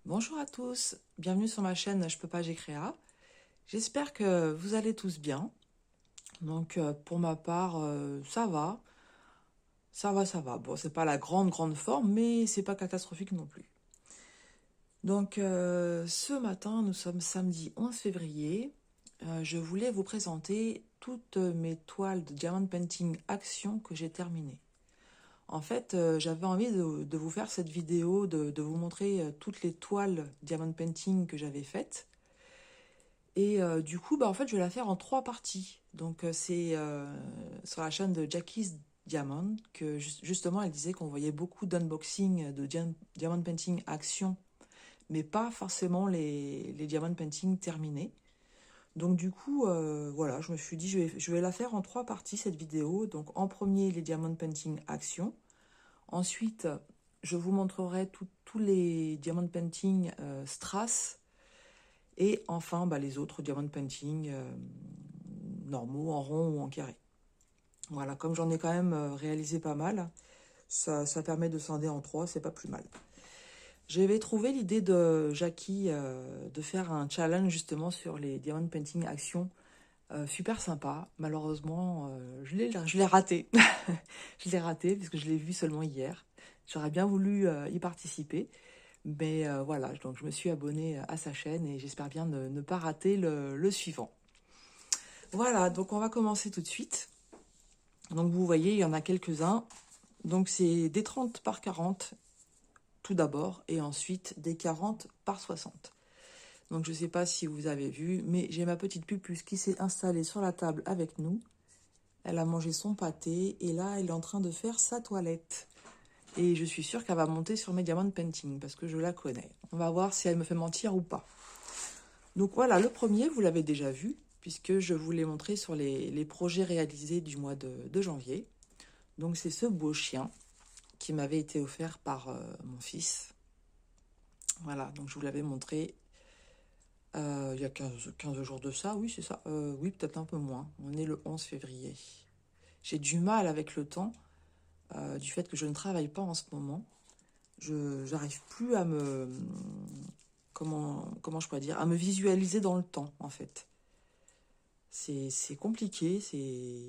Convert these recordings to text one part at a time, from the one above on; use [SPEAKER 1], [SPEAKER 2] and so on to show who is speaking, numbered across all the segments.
[SPEAKER 1] Bonjour à tous, bienvenue sur ma chaîne Je peux pas, j'ai créa. J'espère que vous allez tous bien. Donc pour ma part, ça va, ça va. Bon, c'est pas la grande forme, mais c'est pas catastrophique non plus. Donc ce matin, nous sommes samedi 11 février. Je voulais vous présenter toutes mes toiles de Diamond Painting Action que j'ai terminées. En fait, j'avais envie de vous faire cette vidéo, de vous montrer toutes les toiles Diamond Painting que j'avais faites. Et du coup, en fait, je vais la faire en 3 parties. Donc, c'est sur la chaîne de Jackie's Diamond que justement, elle disait qu'on voyait beaucoup d'unboxing de Diamond Painting Action, mais pas forcément les Diamond Painting terminés. Donc, du coup, voilà, je me suis dit, je vais la faire en 3 parties, cette vidéo. Donc, en premier, les Diamond Painting Action. Ensuite, je vous montrerai tous les Diamond Painting Strass. Et enfin, les autres diamond painting normaux, en rond ou en carré. Voilà, comme j'en ai quand même réalisé pas mal, ça permet de scinder en 3, c'est pas plus mal. J'avais trouvé l'idée de Jackie de faire un challenge justement sur les diamond painting action. Super sympa. Malheureusement, je l'ai raté. Je l'ai raté parce que je l'ai vu seulement hier. J'aurais bien voulu y participer. Mais voilà, donc je me suis abonnée à sa chaîne et j'espère bien ne pas rater le suivant. Voilà, donc on va commencer tout de suite. Donc vous voyez, il y en a quelques-uns. Donc c'est des 30 par 40 tout d'abord et ensuite des 40 par 60. Donc je ne sais pas si vous avez vu, mais j'ai ma petite pupuce qui s'est installée sur la table avec nous. Elle a mangé son pâté et là elle est en train de faire sa toilette. Et je suis sûre qu'elle va monter sur mes diamond painting parce que je la connais. On va voir si elle me fait mentir ou pas. Donc voilà, le premier, vous l'avez déjà vu, puisque je vous l'ai montré sur les projets réalisés du mois de janvier. Donc c'est ce beau chien qui m'avait été offert par mon fils. Voilà, donc je vous l'avais montré il y a 15 jours de ça, oui c'est ça. Oui, peut-être un peu moins, on est le 11 février. J'ai du mal avec le temps, du fait que je ne travaille pas en ce moment. Je n'arrive plus à me... Comment je pourrais dire, à me visualiser dans le temps, en fait. C'est compliqué,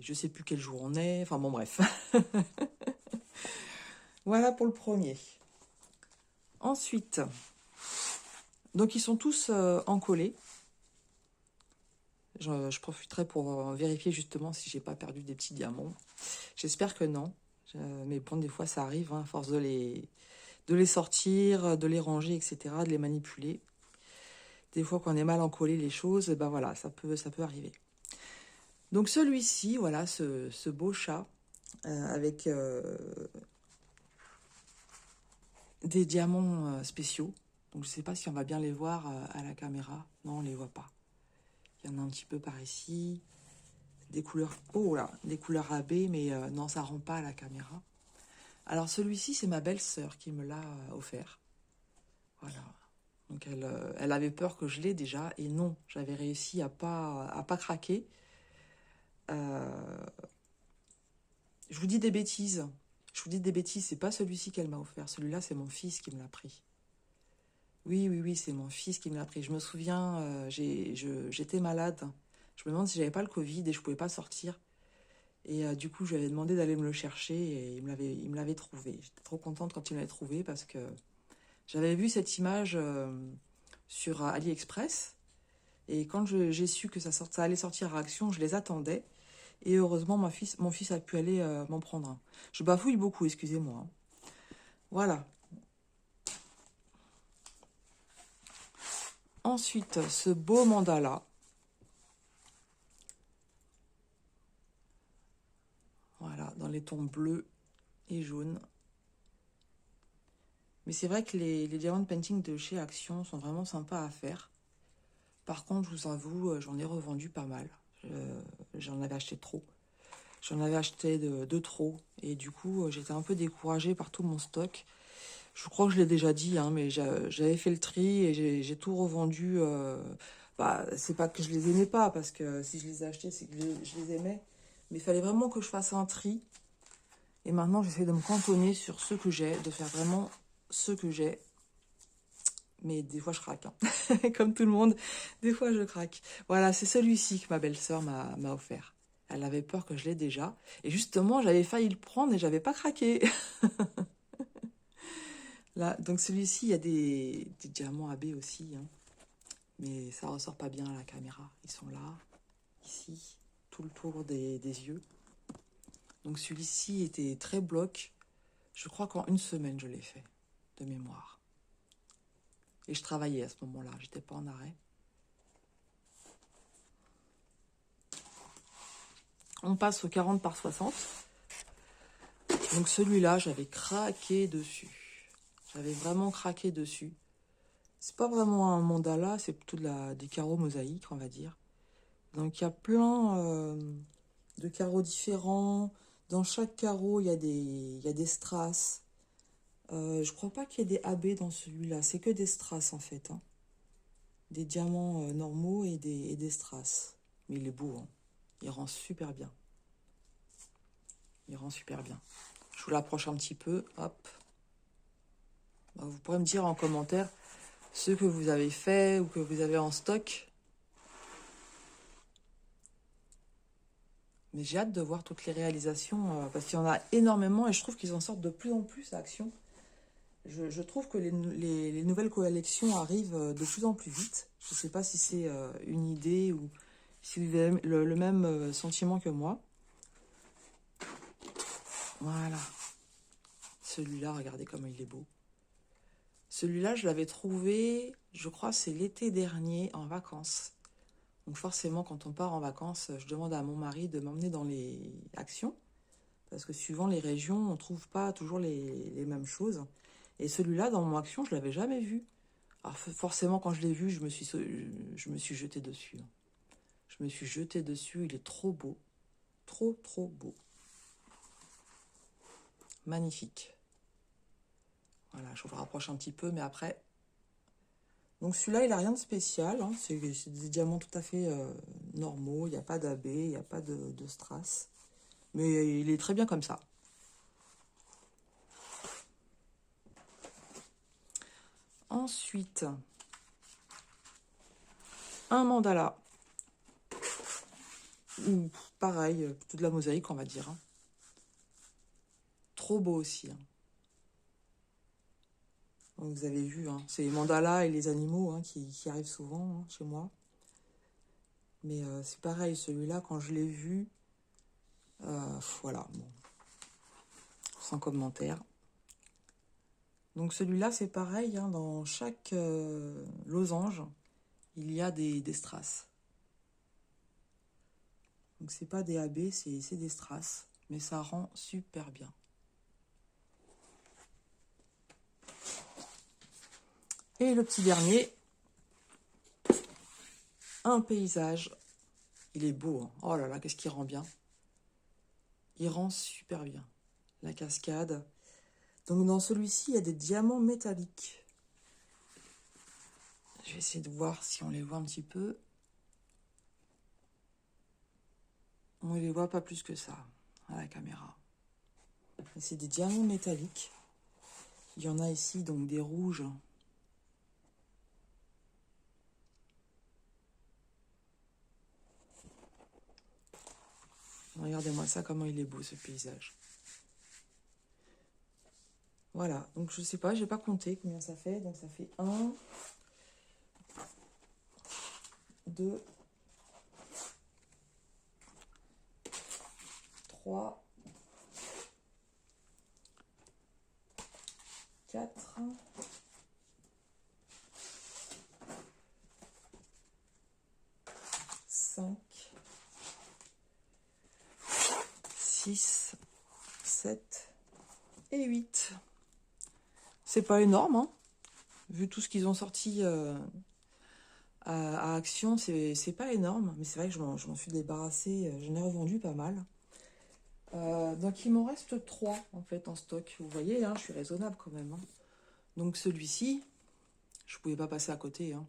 [SPEAKER 1] je sais plus quel jour on est, enfin bon bref. Voilà pour le premier. Ensuite, donc ils sont tous encollés. Je profiterai pour vérifier justement si j'ai pas perdu des petits diamants. J'espère que non. Mais bon, des fois ça arrive, à force de les sortir, de les ranger, etc., de les manipuler. Des fois quand on est mal encollé les choses, voilà, ça peut arriver. Donc celui-ci, voilà, ce beau chat avec des diamants spéciaux. Donc je ne sais pas si on va bien les voir à la caméra. Non, on ne les voit pas. Il y en a un petit peu par ici. Des couleurs, oh là, des couleurs AB, mais non, ça ne rend pas à la caméra. Alors celui-ci, c'est ma belle-sœur qui me l'a offert. Voilà. Donc elle avait peur que je l'ai déjà. Et non, j'avais réussi à pas craquer. Je vous dis des bêtises. Je vous dis des bêtises, c'est pas celui-ci qu'elle m'a offert. Celui-là, c'est mon fils qui me l'a pris. Oui, c'est mon fils qui me l'a pris. Je me souviens, j'étais malade. Je me demande si j'avais pas le Covid et je pouvais pas sortir. Et du coup, je lui avais demandé d'aller me le chercher et il me l'avait trouvé. J'étais trop contente quand il me l'avait trouvé parce que j'avais vu cette image sur AliExpress. Et quand j'ai su que ça allait sortir à Action, je les attendais. Et heureusement, mon fils a pu aller m'en prendre un. Je bafouille beaucoup, excusez-moi, hein. Voilà. Ensuite, ce beau mandala. Voilà, dans les tons bleus et jaunes. Mais c'est vrai que les diamond painting de chez Action sont vraiment sympas à faire. Par contre, je vous avoue, j'en ai revendu pas mal. J'en avais acheté trop. J'en avais acheté de trop. Et du coup, j'étais un peu découragée par tout mon stock. Je crois que je l'ai déjà dit, hein, mais j'avais fait le tri et j'ai tout revendu. C'est pas que je les aimais pas, parce que si je les ai achetés, c'est que je les aimais. Mais il fallait vraiment que je fasse un tri. Et maintenant, j'essaie de me cantonner sur ce que j'ai, de faire vraiment ce que j'ai. Mais des fois, je craque, hein. Comme tout le monde, des fois, je craque. Voilà, c'est celui-ci que ma belle-sœur m'a offert. Elle avait peur que je l'ai déjà. Et justement, j'avais failli le prendre et j'avais pas craqué. Là, donc celui-ci, il y a des diamants AB aussi, hein. Mais ça ressort pas bien à la caméra. Ils sont là, ici, tout le tour des yeux. Donc celui-ci était très bloc. Je crois qu'en une semaine, je l'ai fait, de mémoire. Et je travaillais à ce moment-là, j'étais pas en arrêt. On passe au 40 par 60. Donc celui-là, j'avais craqué dessus. J'avais vraiment craqué dessus. C'est pas vraiment un mandala, c'est plutôt des carreaux mosaïques, on va dire. Donc il y a plein de carreaux différents. Dans chaque carreau, il y a des strass. Je crois pas qu'il y ait des AB dans celui-là. C'est que des strass en fait, hein. Des diamants normaux et des strass. Mais il est beau, hein. Il rend super bien. Il rend super bien. Je vous l'approche un petit peu. Hop. Vous pourrez me dire en commentaire ce que vous avez fait ou que vous avez en stock. Mais j'ai hâte de voir toutes les réalisations parce qu'il y en a énormément et je trouve qu'ils en sortent de plus en plus à Action. Je trouve que les nouvelles collections arrivent de plus en plus vite. Je ne sais pas si c'est une idée ou si vous avez le même sentiment que moi. Voilà. Celui-là, regardez comme il est beau. Celui-là, je l'avais trouvé, je crois, c'est l'été dernier en vacances. Donc forcément, quand on part en vacances, je demande à mon mari de m'emmener dans les actions. Parce que suivant les régions, on ne trouve pas toujours les mêmes choses. Et celui-là, dans mon action, je ne l'avais jamais vu. Alors forcément, quand je l'ai vu, je me suis jetée dessus. Je me suis jetée dessus, il est trop beau. Trop, trop beau. Magnifique. Voilà, je vous rapproche un petit peu, mais après... Donc celui-là, il n'a rien de spécial, hein. C'est des diamants tout à fait normaux. Il n'y a pas d'AB, il n'y a pas de strass. Mais il est très bien comme ça. Ensuite, un mandala. Pareil, plutôt de la mosaïque, on va dire, hein. Trop beau aussi, hein. Donc, vous avez vu, hein, c'est les mandalas et les animaux hein, qui arrivent souvent hein, chez moi. Mais c'est pareil, celui-là, quand je l'ai vu, voilà, bon, sans commentaire. Donc celui-là, c'est pareil, hein, dans chaque losange, il y a des strass. Donc c'est pas des AB, c'est des strass, mais ça rend super bien. Et le petit dernier, un paysage. Il est beau, hein. Oh là là, qu'est-ce qu'il rend bien. Il rend super bien. La cascade. Donc dans celui-ci, il y a des diamants métalliques. Je vais essayer de voir si on les voit un petit peu. On ne les voit pas plus que ça à la caméra. C'est des diamants métalliques. Il y en a ici, donc des rouges. Regardez-moi ça, comment il est beau ce paysage. Voilà, donc je sais pas, j'ai pas compté combien ça fait. Donc ça fait 1, 2, 3, 4, 5, 6, 7 et 8. C'est pas énorme, hein. Vu tout ce qu'ils ont sorti à Action, c'est pas énorme. Mais c'est vrai que je m'en suis débarrassée. J'en ai revendu pas mal. Donc il m'en reste 3 en fait en stock. Vous voyez, hein, je suis raisonnable quand même, hein. Donc celui-ci, je pouvais pas passer à côté, hein.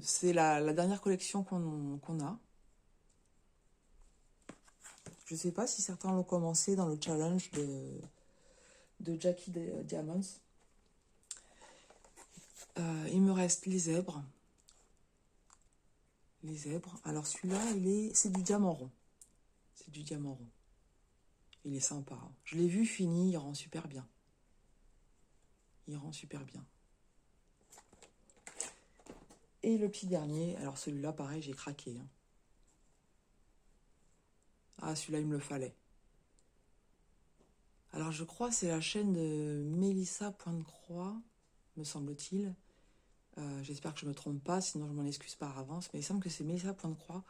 [SPEAKER 1] C'est la dernière collection qu'on a. Je sais pas si certains l'ont commencé dans le challenge de Jackie Diamonds. Il me reste les zèbres. Les zèbres. Alors celui-là, c'est du diamant rond. C'est du diamant rond. Il est sympa, hein. Je l'ai vu fini, il rend super bien. Il rend super bien. Et le petit dernier, alors celui-là, pareil, j'ai craqué, hein. Ah, celui-là, il me le fallait. Alors, je crois que c'est la chaîne de Mélissa Pointe-Croix, me semble-t-il. J'espère que je ne me trompe pas, sinon je m'en excuse par avance. Mais il semble que c'est Mélissa Pointe-Croix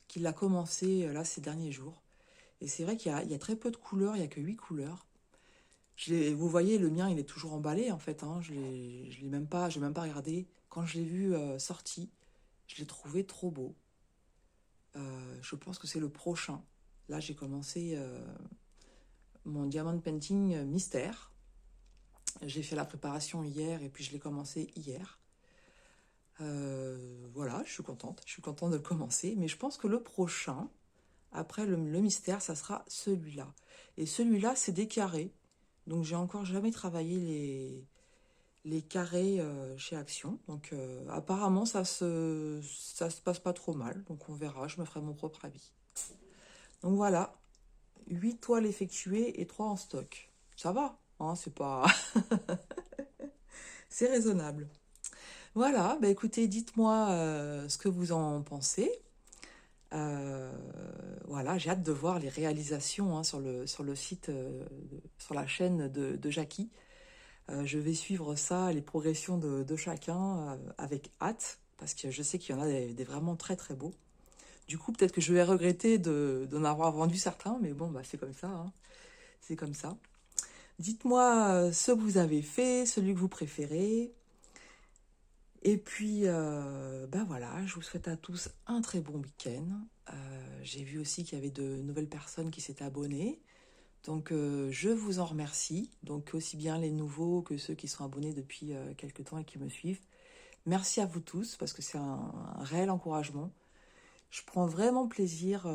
[SPEAKER 1] qui l'a commencé là ces derniers jours. Et c'est vrai qu'il y a très peu de couleurs, il n'y a que 8 couleurs. Vous voyez, le mien, il est toujours emballé en fait, hein. Je l'ai même pas regardé. Quand je l'ai vu sorti, je l'ai trouvé trop beau. Je pense que c'est le prochain. Là, j'ai commencé mon diamond painting mystère. J'ai fait la préparation hier et puis je l'ai commencé hier. Voilà, je suis contente de le commencer. Mais je pense que le prochain, après le mystère, ça sera celui-là. Et celui-là, c'est des carrés. Donc, j'ai encore jamais travaillé les carrés chez Action. Donc, apparemment, ça se passe pas trop mal. Donc, on verra, je me ferai mon propre avis. Donc, voilà, 8 toiles effectuées et 3 en stock. Ça va, hein, c'est pas... c'est raisonnable. Voilà, bah écoutez, dites-moi ce que vous en pensez. Voilà, j'ai hâte de voir les réalisations hein, sur le site, sur la chaîne de Jackie. Je vais suivre ça, les progressions de chacun avec hâte, parce que je sais qu'il y en a des vraiment très très beaux. Du coup, peut-être que je vais regretter d'en avoir vendu certains, mais bon, bah, c'est comme ça, hein. C'est comme ça. Dites-moi ce que vous avez fait, celui que vous préférez. Et puis, ben voilà, je vous souhaite à tous un très bon week-end. J'ai vu aussi qu'il y avait de nouvelles personnes qui s'étaient abonnées. Donc, je vous en remercie. Donc, aussi bien les nouveaux que ceux qui sont abonnés depuis quelques temps et qui me suivent. Merci à vous tous parce que c'est un réel encouragement. Je prends vraiment plaisir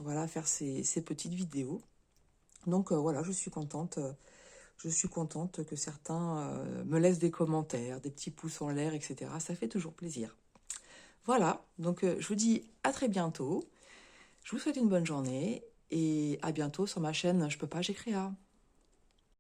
[SPEAKER 1] voilà, à faire ces petites vidéos. Donc, voilà, je suis contente. Je suis contente que certains me laissent des commentaires, des petits pouces en l'air, etc. Ça fait toujours plaisir. Voilà, donc je vous dis à très bientôt. Je vous souhaite une bonne journée et à bientôt sur ma chaîne Je peux pas, j'ai créa.